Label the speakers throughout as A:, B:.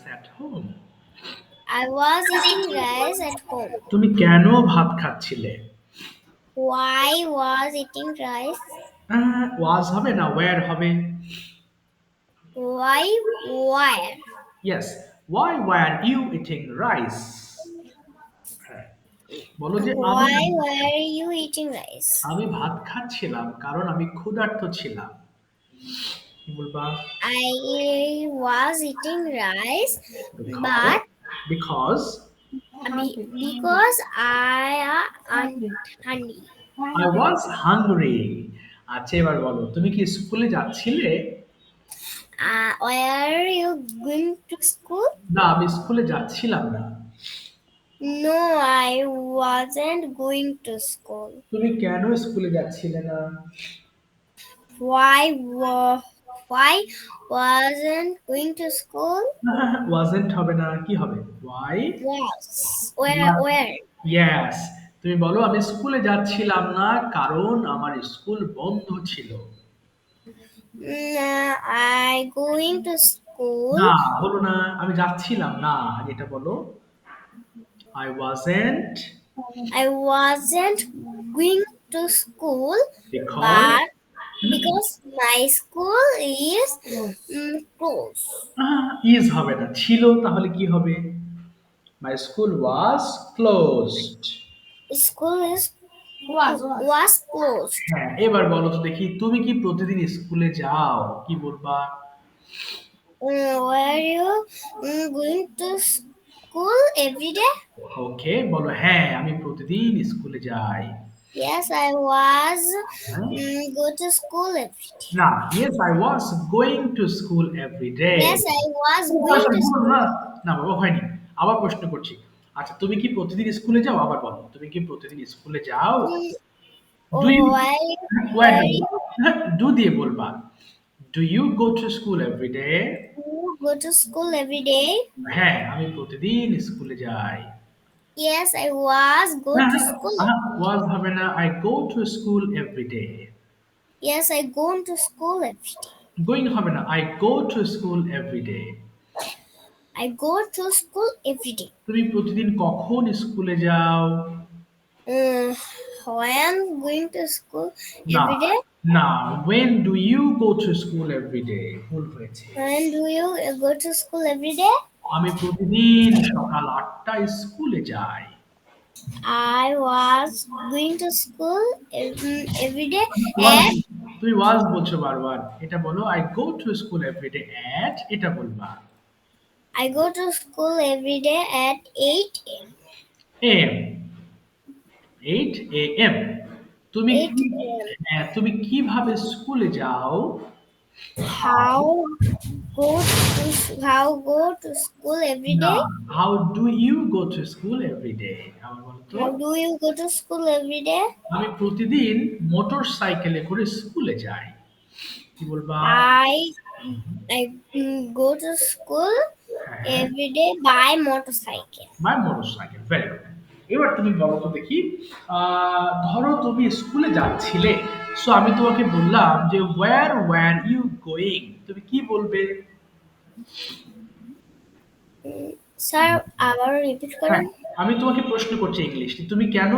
A: rice at home?
B: I was eating rice at home.
A: তুমি কেন ভাত খাচ্ছিলে?
B: Why was eating rice?
A: was হবে না where হবে?
B: Why? Where?
A: Yes, why were you eating rice? হ্যাঁ, বলো যে আমি
B: Why were you eating rice?
A: আমি ভাত খাচ্ছিলাম কারণ আমি ক্ষুধার্ত ছিলাম। কি বলবা?
B: I was eating rice,
A: Because
B: but
A: because
B: because I am hungry.
A: I was hungry. আচ্ছা এবার বলো তুমি কি স্কুলে যাচ্ছিলে?
B: Were you going to school?
A: না আমি স্কুলে যাচ্ছিলাম না।
B: No, I wasn't going to school.
A: তুমি কেন স্কুলে যাচ্ছিলে না?
B: Why wasn't going to school?
A: wasn't হবে না কি হবে? why
B: Was where?
A: yes তুমি বলো আমি স্কুলে যাচ্ছিলাম না কারণ আমার স্কুল বন্ধ ছিল।
B: I going to school.
A: না হলো না আমি যাচ্ছিলাম না আগে এটা বলো I wasn't
B: I wasn't going to school,
A: because
B: but because my school is close.
A: is হবে না ছিল তাহলে কি হবে? My school was closed.
B: School is was closed.
A: হ্যাঁ এবার বলো তো দেখি তুমি কি প্রতিদিন স্কুলে যাও? কি বলবা?
B: Were you going to school every day?
A: ওকে বলো হ্যাঁ আমি প্রতিদিন স্কুলে যাই।
B: Yes, I was
A: হ্যাঁ?
B: go to school every day.
A: না yes I was going to school every day.
B: Yes, I was
A: O
B: going
A: আচ্ছা
B: to
A: ভুল না
B: school.
A: না বাবা হয়নি আবার প্রশ্ন করছি। আচ্ছা তুমি কি প্রতিদিন স্কুলে যাও? আবার বলো তুমি কি প্রতিদিন স্কুলে যাও?
B: Mm,
A: do you were
B: were you
A: do দিয়ে বলবা do you go to school every day?
B: go to school every day?
A: হ্যাঁ আমি প্রতিদিন স্কুলে যাই।
B: Yes, I was go to school.
A: ওয়াজ হবে না I go to school every day.
B: Yes, I go to school every day.
A: Going হবে না I go to school every day.
B: I go to school every day.
A: তুমি প্রতিদিন কখন স্কুলে যাও?
B: Uh, when going to school
A: না
B: every day?
A: না when do you go to school every day? ভুল হয়েছে।
B: When do you go to school every day?
A: আমি প্রতিদিন সকাল ৮টায় স্কুলে যাই।
B: I was going to school every day
A: was
B: at
A: তুমি ওয়াজ বলছো বারবার। এটা বলো I go to school every day at এটা বলবা।
B: I go to school every day at 8 a.m.
A: am 8 am তুমি কি
B: 8 a.m.
A: তুমি কিভাবে স্কুলে যাও?
B: How go to school every
A: না
B: day?
A: how do you go to school every day? আমার বলো তো।
B: How do you go to school every day?
A: আমি প্রতিদিন মোটর সাইকেলে করে স্কুলে যাই। কি বলবা?
B: I go to school
A: হ্যাঁ
B: every day by motorcycle.
A: By motorcycle very good. এবার তুমি বলো তো দেখি ধরো তুমি স্কুলে যাচ্ছিলে সো আমি তোমাকে বললাম যে ওয়্যার ইউ গোয়িং তুমি কি বলবে?
B: স্যার আবার রিপিট
A: হ্যাঁ
B: করেন।
A: আমি তোমাকে প্রশ্ন করছি ইংলিশ তুমি কেন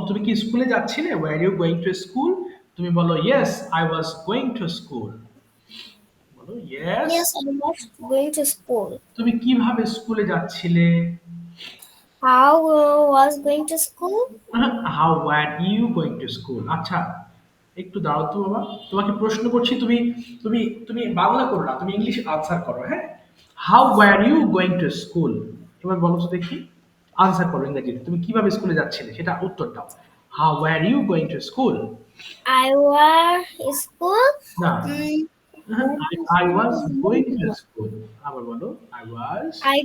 A: তুমি কি স্কুলে যাচ্ছিলে were you going to school? তুমি বলো yes I was going to school. বলো yes.
B: Yes, I was going to school.
A: তুমি কিভাবে স্কুলে যাচ্ছিলে?
B: How was going to school?
A: How were you going to school? আচ্ছা একটু দাঁড়াও তো বাবা তোমাকে প্রশ্ন করছি তুমি তুমি তুমি বাংলা করো না তুমি ইংলিশ আনসার করো হ্যাঁ। How were you going to school? এবার বলো তো দেখি আনসার করো ইংরেজিতে তুমি কিভাবে স্কুলে যাচ্ছিলে সেটা উত্তর দাও। How were you going to school?
B: I was school.
A: না
B: Mm,
A: I was going to school. আবার বলো I was.
B: I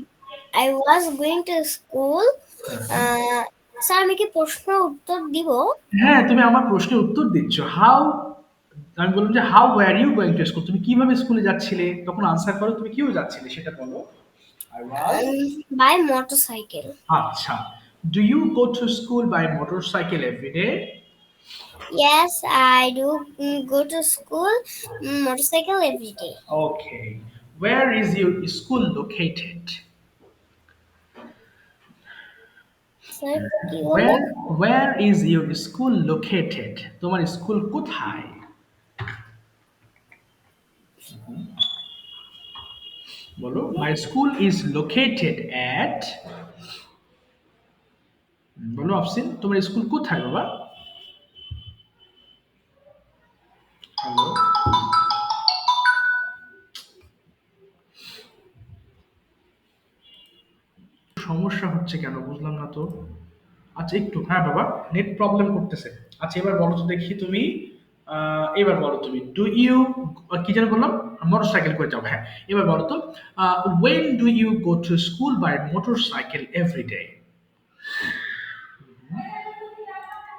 B: I was going to school. Sir আমি কি প্রশ্ন উত্তর দিব?
A: হ্যাঁ তুমি আমার প্রশ্নের উত্তর দিচ্ছ হাউ আমি বললাম যে how were you going to school তুমি কিভাবে স্কুলে যাচ্ছিলে তখন আনসার করো তুমি কিভাবে যাচ্ছিলে সেটা বলো। I was.
B: By motorcycle.
A: আচ্ছা do you go to school by motorcycle every day?
B: Yes, I do go to school motorcycle every day.
A: Okay Where is your school located?
B: Sir কি বললেন?
A: Where is your school located? তোমার school কোথায়? বলো, my school is located at, বলো অফসিন, তোমার school কোথায় বাবা? Hello, সমস্যা হচ্ছে কেন বুঝলাম না তো। আচ্ছা একটু, হ্যাঁ বাবা, নেট প্রবলেম করতেছে। আচ্ছা এবার বলো তো দেখি তুমি, এবার বলো তুমি, ডু ইউ, কি যেন বললাম, মোটর সাইকেল করে যাও, হ্যাঁ। এবার বলো তো, when do you go to school by motorcycle every day?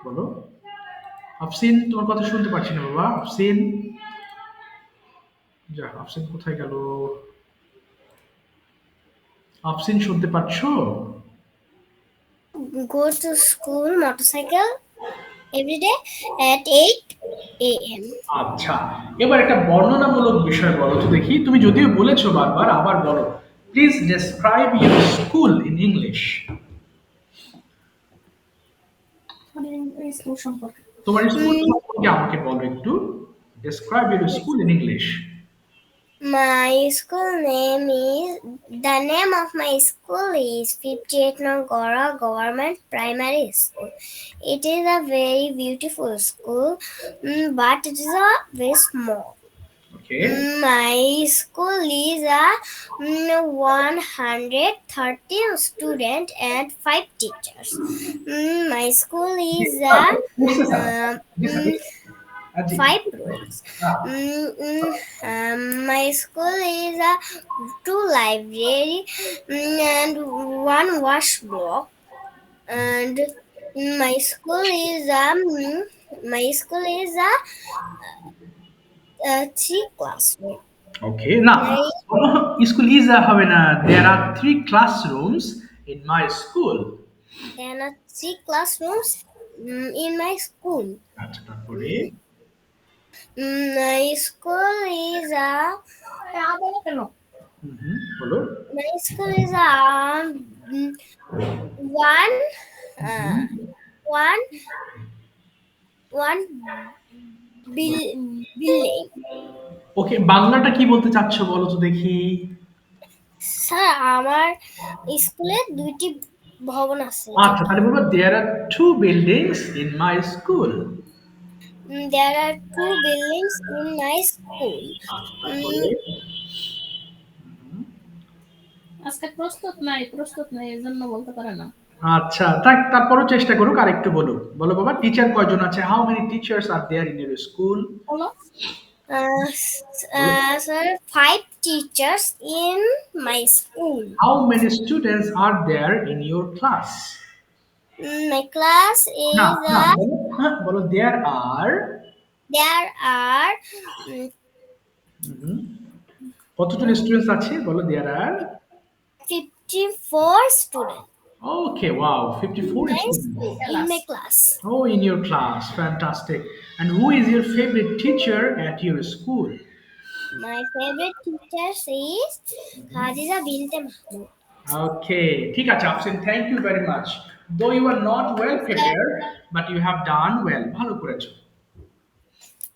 A: বলো। আফসিন, তোমার কথা শুনতে পাচ্ছি না বাবা, আফসিন। যা, আফসিন কোথায় গেল? আফসিন শুনতে পাচ্ছো?
B: Go to school motorcycle every day at 8 a.m.
A: আচ্ছা, এবার একটা বর্ণনামূলক বিষয় বলো তো দেখি, তুমি যদিও বলেছো বারবার, আবার বলো। Please describe your school in English.
B: School সম্পর্কে
A: তোমার স্কুল সম্পর্কে আমাকে বলো একটু। Describe your school in English.
B: My school name is the name of my school is 58 Nongora Government Primary School. It is a very beautiful school, but it is a very small.
A: Okay.
B: My school is a 113 student and 5 teachers. My school is a
A: G.
B: 5 rooms. My school is a 2 library, and 1 wash block. And my school is a 3 classroom.
A: ওকে, না,
B: My
A: school is হবে না, দেয়ার আর 3 classrooms in my school.
B: There are 3 classrooms in my school.
A: আচ্ছা, তারপরে?
B: My school is a
A: বলো।
B: my school is a one uh, one one building.
A: ওকে, বাংলাটা কি বলতে চাচ্ছ বলো তো দেখি।
B: স্যার আমার স্কুলে 2টি ভবন আছে।
A: আচ্ছা, তাহলে বলবো দেয়ার আর 2 buildings in my school.
B: There are 2 buildings in my school.
A: আচ্ছা, তারপরে?
C: আজকে প্রস্তুত নাই এজন্য বলতে পারে না।
A: আচ্ছা, থাক, তারপরও চেষ্টা করুক, আরেকটু বলো। বলো বাবা, টিচার কয়জন আছে? How many teachers are there in your school?
C: বলো।
B: Sir, 5 teachers in my school.
A: How many students are there in your class?
B: My class
A: না,
B: is
A: না, বলো, হ্যাঁ, বলো দেয়ার আর।
B: there are
A: কতজন স্টুডেন্টস আছে? বলো there R.
B: 54 students
A: Okay, wow, 54
B: in my
A: students.
B: school, in my class.
A: Oh, in your class, fantastic. And who is your favorite teacher at your school?
B: My favorite teacher is Khadija Binte Mahmood.
A: Okay, ঠিক আছে আফসিন, thank you very much. Though you are not well prepared, but you have done well. ভালো করেছো।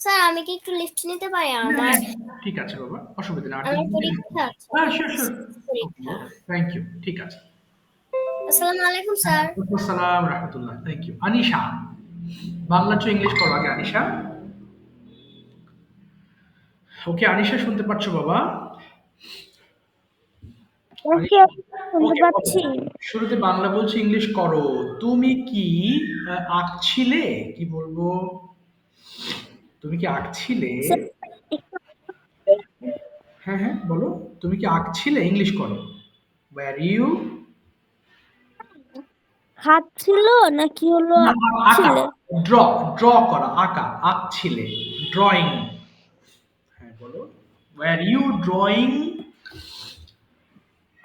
B: Sir আমি কি একটু lift নিতে পারি? আমার
A: ঠিক আছে বাবা, অসুবিধা নেই।
B: আমার পরীক্ষা আছে।
A: হ্যাঁ, শিওর শিওর।
B: পরীক্ষা।
A: থ্যাংক ইউ, ঠিক আছে।
B: আসসালামু আলাইকুম স্যার।
A: আসসালাম রাহমাতুল্লাহ, thank you. Anisha, Bangla to English করো আগে আনিশা। ওকে, আনিশা শুনতে পাচ্ছ বাবা?
D: ওকে, শুনতে
A: ওকে,
D: পাচ্ছি।
A: শুরুতে বাংলা বলছি, ইংলিশ করো। তুমি কি আঁকছিলে? কি বলবো? তুমি কি আঁকছিলে? হ্যাঁ হ্যাঁ, বলো। তুমি কি আঁকছিলে? ইংলিশ করো। Were you?
D: হাত ছিল নাকি হলো
A: না, আঁকা,
D: ছিলে?
A: ড্র, ড্র করা, আঁকা, আঁকছিলে, ড্রয়িং। হ্যাঁ বলো। Were you drawing?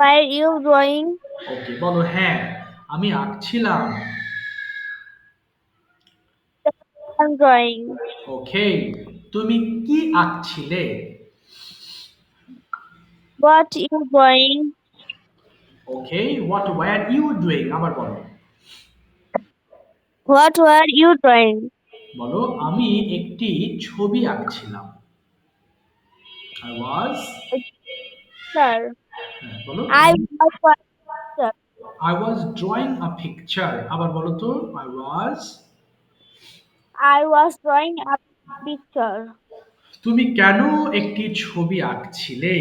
D: Were you drawing?
A: Okay, বলো হ্যাঁ আমি আঁকছিলাম।
D: I'm drawing.
A: ওকে, তুমি কি আঁকছিলে?
D: What you drawing?
A: Okay, what were you doing, আবার বলো।
D: What were you drawing?
A: বলো, আমি একটি ছবি আঁকছিলাম। আই ওয়াজ,
D: Sir,
A: বলো,
D: I was sir.
A: I was drawing a picture, আবার বলো তো, I was.
D: I was drawing a picture.
A: তুমি কেন একটি ছবি আঁকছিলে?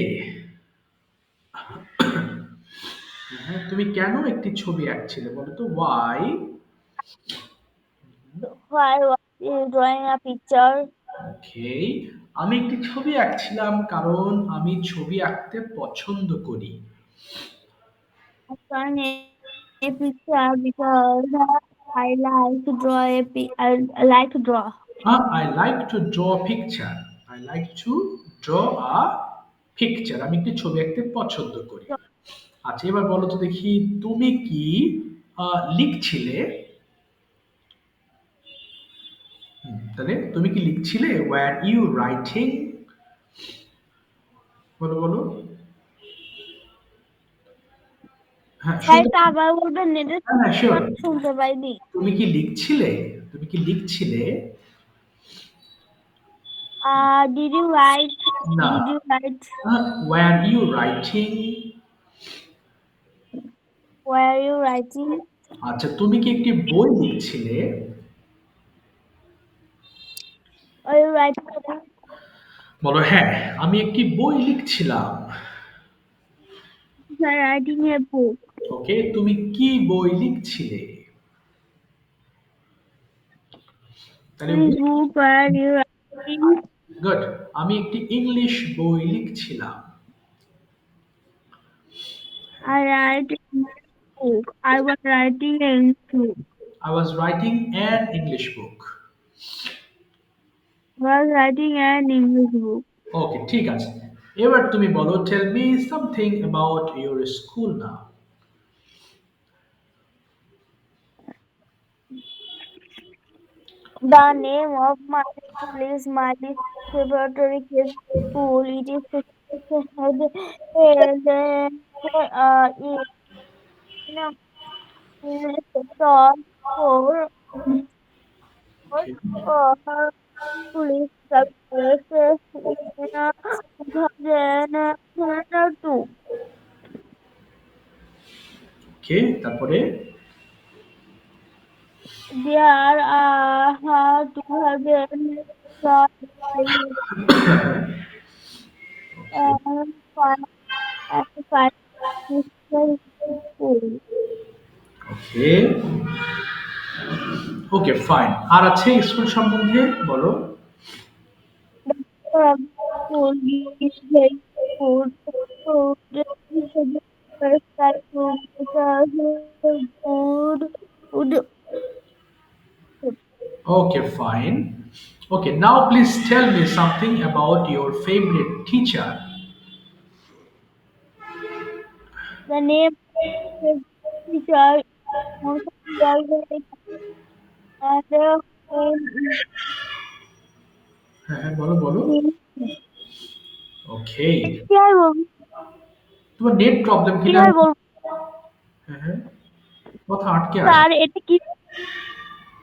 A: হ্যাঁ, তুমি কেন একটি ছবি আঁকছিলে বলো তো, why.
D: Why was you drawing a picture?
A: Okay, আমি একটি ছবি আঁকছিলাম কারণ আমি ছবি আঁকতে পছন্দ করি।
D: I drawing a picture because I like to draw I like to draw.
A: I like to draw picture, I like to draw a picture, আমি একটি ছবি আঁকতে পছন্দ করি। আচ্ছা, এবার বলো তো দেখি, তুমি কি লিখছিলে? তাহলে তুমি কি লিখছিলে? Wire you writing? বলো বলো। হ্যাঁ, শুনতে,
D: এটা আবার বলবেন এটা
A: হ্যাঁ হ্যাঁ শিওর।
D: শুনতে পাইনি।
A: তুমি কি লিখছিলে? তুমি কি লিখছিলে?
D: Did you write?
A: না,
D: Did you write?
A: Were you writing?
D: Were you writing?
A: আচ্ছা, তুমি কি একটি বই লিখছিলে?
D: Are you writing?
A: বলো, হ্যাঁ, আমি একটি বই লিখছিলাম।
D: Writing a book.
A: ওকে, তুমি কি বই লিখছিলে? তাহলে
D: Which book were you writing?
A: Good, আমি একটি ইংলিশ বই লিখছিলাম।
D: I write a book. I was writing a book.
A: I was writing an English book.
D: Was writing an English book.
A: Okay, ঠিক আছে। এবার তুমি বলো, tell me something about your school now.
D: The name of my school is Miley Preparatory Kids School. It is held in a sector for
A: okay,
D: police services in 2002.
A: ওকে, তারপরে?
D: There are 200 and five and five sister schools.
A: Okay, okay fine. আর আছে school সম্বন্ধে বলো।
D: The school is very good. So the first time to good.
A: Okay, fine. Okay, now please tell me something about your favorite teacher.
D: The name of the teacher is and the name
A: হ্যাঁ হ্যাঁ, বলো বলো।
D: is
A: okay,
D: Clear
A: তোমার net problem কিনা?
D: বলবো
A: হ্যাঁ হ্যাঁ, কথা আটকে আসে।
D: স্যার এটা কি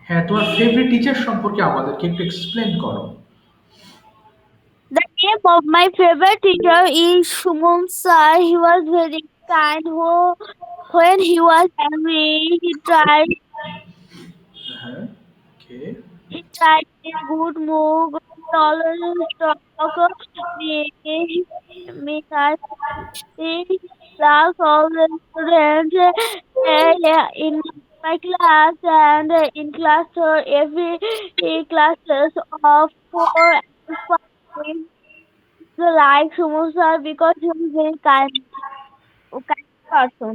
A: হ্যাঁ, তোমার ফেভারিট টিচার সম্পর্কে আমাদেরকে একটু এক্সপ্লেন করো।
D: The name of my favorite teacher is Shumon sir. He was very kind. When he was angry,
A: হ্যাঁ, ওকে,
D: he tried in good mood, always talk me nice. He class all the students in my class and in class every classes of 4 and 5. Like Shumon sir because he was very kind person.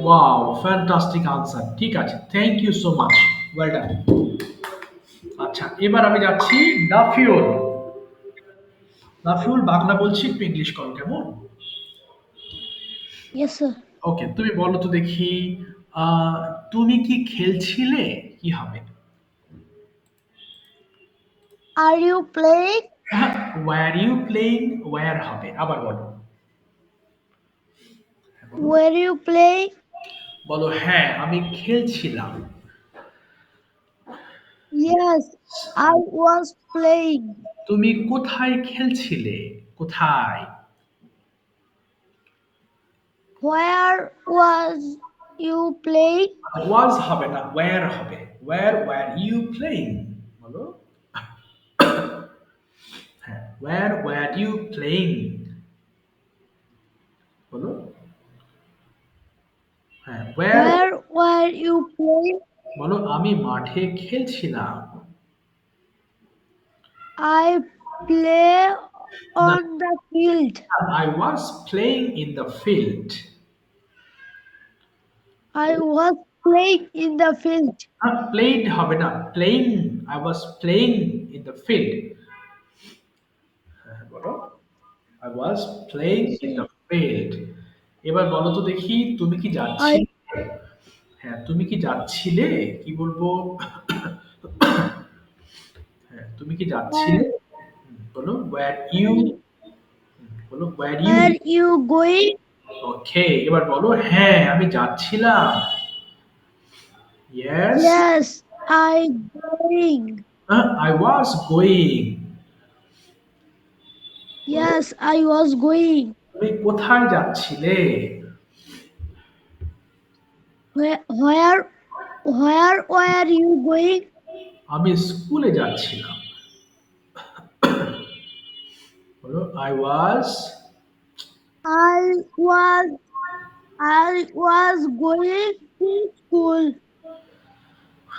A: Wow, fantastic answer. ঠিক আছে, thank you so much, well done. আচ্ছা, এবার আমি যাচ্ছি নাফিউল। নাফিউল, বাংলা বলছি, একটু English করো, কেমন?
D: Yes, sir.
A: ওকে, তুমি বলো তো দেখি, আহ, তুমি কি খেলছিলে? কি হবে?
D: Are you playing?
A: Were you playing, were হবে, আবার বলো। বলো
D: Were you playing?
A: বলো হ্যাঁ আমি খেলছিলাম।
D: Yes, I was playing.
A: তুমি কোথায় খেলছিলে? কোথায়?
D: Where was you playing?
A: ওয়াজ হবে না, ওয়্যার হবে। Were you playing? বলো হ্যাঁ, ওয়্যার ইউ প্লেইং? বলো হ্যাঁ, were.
D: Where were you playing?
A: বলো আমি মাঠে খেলছিলাম।
D: I play
A: না,
D: on the field.
A: I was playing in the field.
D: I was playing in the field.
A: Played হবে না, playing. I was playing in the field. হ্যাঁ, বলো I was playing in the field. এবার বলো তো দেখি তুমি কি
D: I
A: যাচ্ছিলে? হ্যাঁ, তুমি কি যাচ্ছিলে? কি বলবো? হ্যাঁ, তুমি কি যাচ্ছিলে?
D: where,
A: বলো where you, বলো where you।
D: where you going?
A: ওকে, এবার বলো হ্যাঁ আমি যাচ্ছিলাম। Yes,
D: Yes, I going.
A: I was going। বলো
D: Yes, I was going.
A: তুমি কোথায় যাচ্ছিলে?
D: Where were you going?
A: আমি স্কুলে যাচ্ছিলাম। বলো I was।
D: I was I was going to school.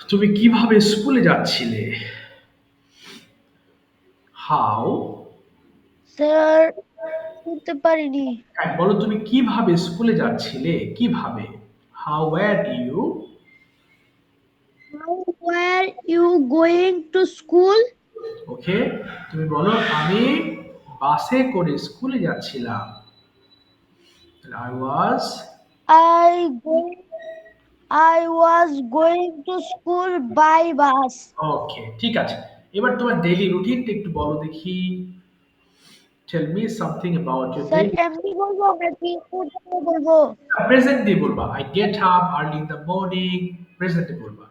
A: তুমি কিভাবে স্কুলে যাচ্ছিলে? হাউ।
D: Sir, শুনতে পারিনি।
A: হ্যাঁ, বলো তুমি কিভাবে স্কুলে যাচ্ছিলে? কিভাবে? How were you.
D: How were you going to school?
A: Okay, তুমি বলো আমি বাসে করে স্কুলে যাচ্ছিলাম। I was.
D: I going I was going to school by bus.
A: ওকে, ঠিক আছে। এবার তোমার ডেইলি রুটিনটা একটু বলো দেখি। Tell me something about your
D: sir
A: daily.
D: এমনি বলবো নাকি পুরো বলবো?
A: প্রেজেন্ট দিয়ে বলবা। I get up early in the morning. প্রেজেন্টে বলবা।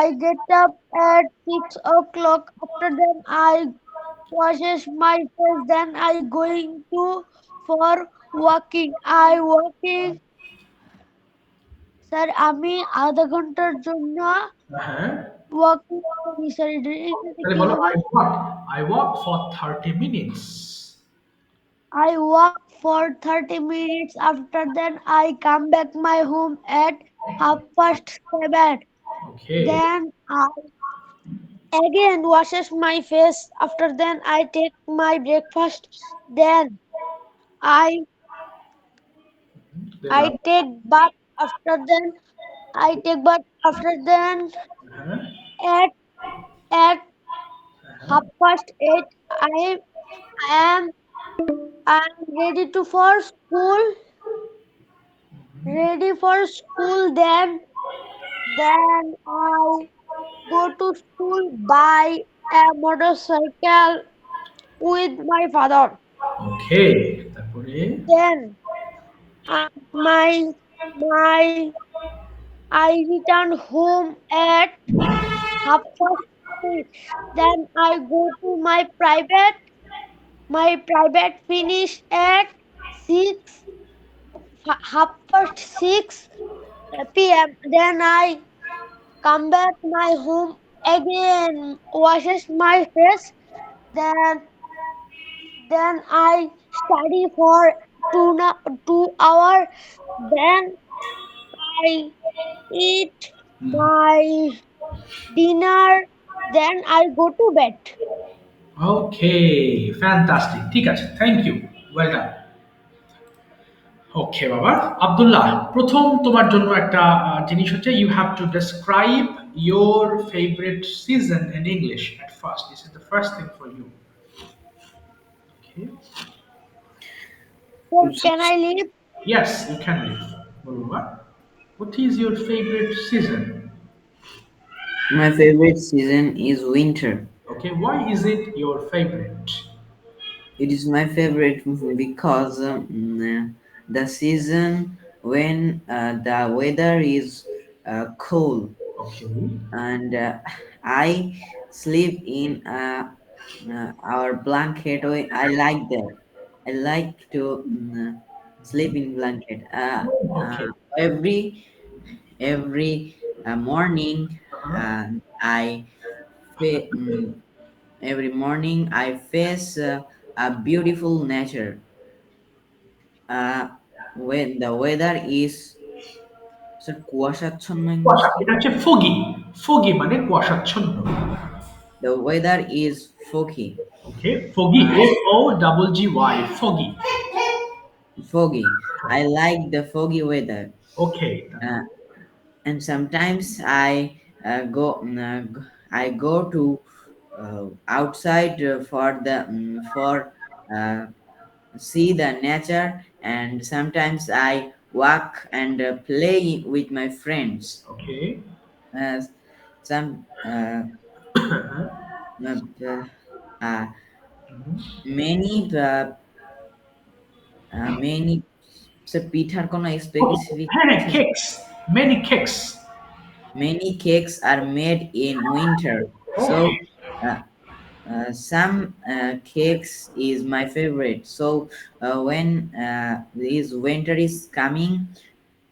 D: I get up at 6 o'clock. After then I washes my face. Then I going to for walking. I walking. Sir আমি আধা ঘন্টার জন্য
A: হ্যাঁ,
D: ওয়াকিং করি স্যার এটাতে
A: তাহলে
D: কি
A: বলো
D: হবে?
A: I walk for 30 minutes।
D: I walk for 30 minutes. After then I come back my home at 7:30.
A: Okay,
D: Then I again washes my face. After then I take my breakfast. Then I I take bath. After then I take bath. After then
A: হ্যাঁ,
D: at at 8:30 I am ready to for school. Ready for school. Then I go to school by a motorcycle with my father.
A: ওকে, তারপরে
D: Then my I return home at 6:30. Then I go to my private finish at 6 6:30 p.m. Then I come back my home again, washes my face. Then I study for 2 hours. Then I eat my dinner. Then I go to bed.
A: Okay, fantastic. ঠিক আছে, thank you, well done. Okay বাবা আব্দুল্লাহ, প্রথম তোমার জন্য একটা জিনিস হচ্ছে you have to describe your favourite season in English at first. This is the first thing for you. Okay,
D: So can I leave?
A: Yes you can leave. বলো বাবা, what is your favourite season?
E: My favorite season is winter
A: okay, why is it your favorite?
E: It is my favorite because the season when the weather is cool
A: Okay.
E: and I sleep in our blanket. I like that. I like to sleep in blanket.
A: Okay.
E: Every morning,
A: Uh-huh.
E: I fa- mm, every morning I face a beautiful nature. When the weather is sir কুয়াশাচ্ছন্ন English
A: কুয়াশা,
E: কি?
A: এটা হচ্ছে foggy, foggy মানে কুয়াশাচ্ছন্ন।
E: The weather is foggy.
A: Okay, foggy, foggy, foggy।
E: Foggy. I like the foggy weather.
A: Okay,
E: Uh, and sometimes I go to outside for the for uh, see the nature, and sometimes I walk and play with my friends.
A: Okay.
E: Uh, some uh, uh, uh, many many পিঠার কোনো
A: ওকে,
E: specific
A: হ্যাঁ, হ্যাঁ,
E: আছে?
A: cakes, many cakes।
E: Many cakes are made in winter,
A: okay,
E: so some cakes is my favorite. So when this winter is coming,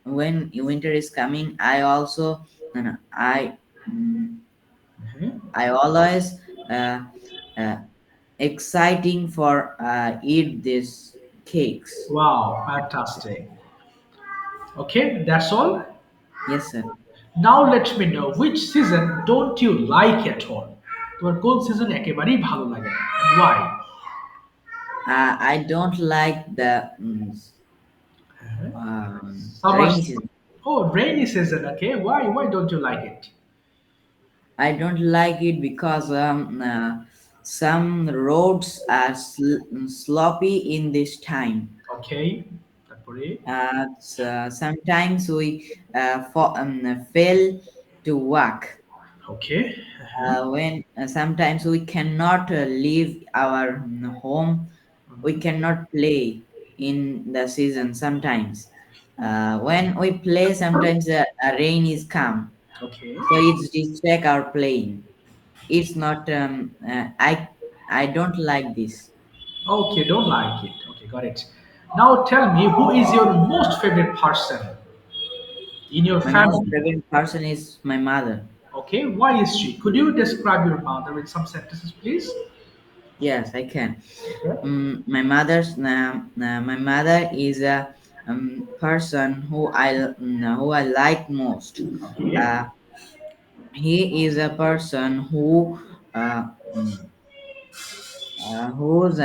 E: when winter is coming, I also mm, I always uh, exciting for eat these cakes.
A: wow, fantastic। Okay, that's all।
E: Yes, sir.
A: Now let me know which season don't you like at all? তোমার কোন season একেবারেই ভালো লাগে না? And why?
E: I don't like the
A: Summer
E: rainy
A: season.
E: season.
A: Oh, rainy season. Okay, why? Why don't you like it?
E: I don't like it because some roads are sloppy in this time.
A: Okay, তারপরে
E: Sometimes we fail to walk.
A: okay,
E: When sometimes we cannot leave our home, we cannot play in the season. Sometimes when we play, sometimes a rain is come,
A: okay,
E: so it's distract our playing. It's not I don't like this.
A: okay. Don't like it. Okay, got it. Now tell me, who is your most favorite person in your
E: My most
A: family?
E: favorite person is my mother.
A: Okay, why is she? Could you describe your mother with some sentences, please?
E: Yes, I can.
A: Okay,
E: My mother is a person who I like most.
A: okay.
E: uh, he is a person who uh, mm, who's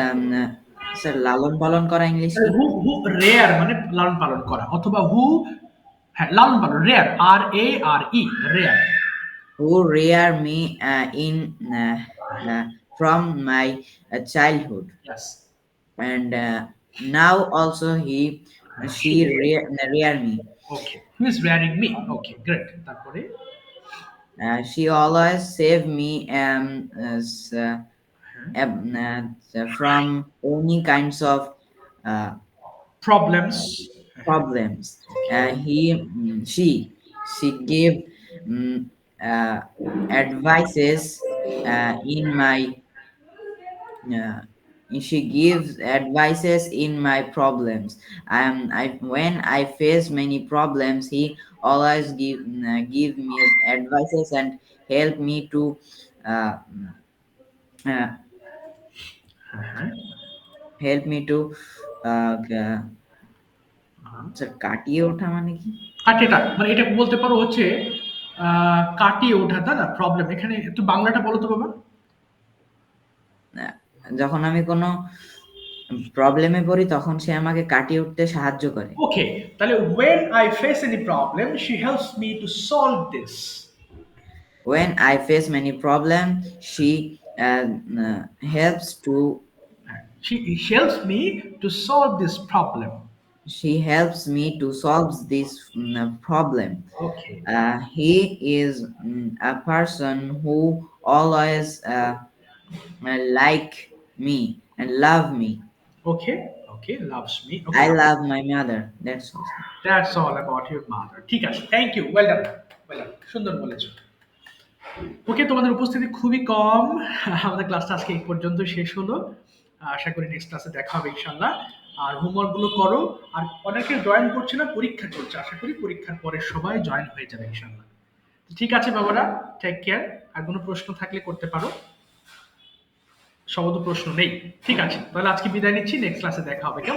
E: sir লালন পালন করা English কি?
A: Who rare মানে লালন পালন করা অথবা who, হ্যাঁ, লালন পালন rare, R-A-R-E, rare।
E: Who rear me in from my childhood,
A: Yes,
E: and now also she
A: she rare।
E: rear me.
A: Okay, who is rearing me? Okay, great। তারপরে
E: She always save me from any kinds of uh,
A: problems।
E: problems.
A: Okay,
E: She gave um, uh, advices in my uh, she gives advices in my problems. When I face many problems, he always give me advices and help me to uh, uh, help me to sir কাটিয়ে ওঠা মানে কি?
A: কাটেটা মানে এটা বলতে পারো হচ্ছে কাটিয়ে ওঠা, তাই না? প্রবলেম এখানে একটু বাংলাটা বলো তো বাবা।
E: আহ, যখন আমি কোনো প্রবলেমে পড়ি তখন সে আমাকে কাটিয়ে উঠতে সাহায্য করে।
A: ওকে, তাহলে when I face any problem she helps me to solve this।
E: When I face many problems, she helps to
A: She helps me to solve this problem।
E: she helps me to solve this problem.
A: Okay,
E: He is a person who always like me. and love me.
A: Okay, okay, loves me.
E: I
A: Okay,
E: love my mother. That's all.
A: that's all about your mother. ঠিক আছে, thank you, well done, well done, সুন্দর বলেছো। ওকে, তোমাদের উপস্থিতি খুবই কম। আমাদের ক্লাসটা আজকে এই পর্যন্ত শেষ হলো। আশা করি নেক্সট ক্লাসে দেখা হবে ইনশাল্লাহ। আর হোমওয়ার্ক গুলো করো। আর অনেকে জয়েন করছে না, পরীক্ষা চলছে, আশা করি পরীক্ষার পরে সবাই জয়েন হয়ে যাবে ইনশাল্লাহ। ঠিক আছে বাবারা, টেক কেয়ার। আর কোনো প্রশ্ন থাকলে করতে পারো। সবতো প্রশ্ন নেই। ঠিক আছে, তাহলে আজকে বিদায় নিচ্ছি, নেক্সট ক্লাসে দেখা হবে, কেমন?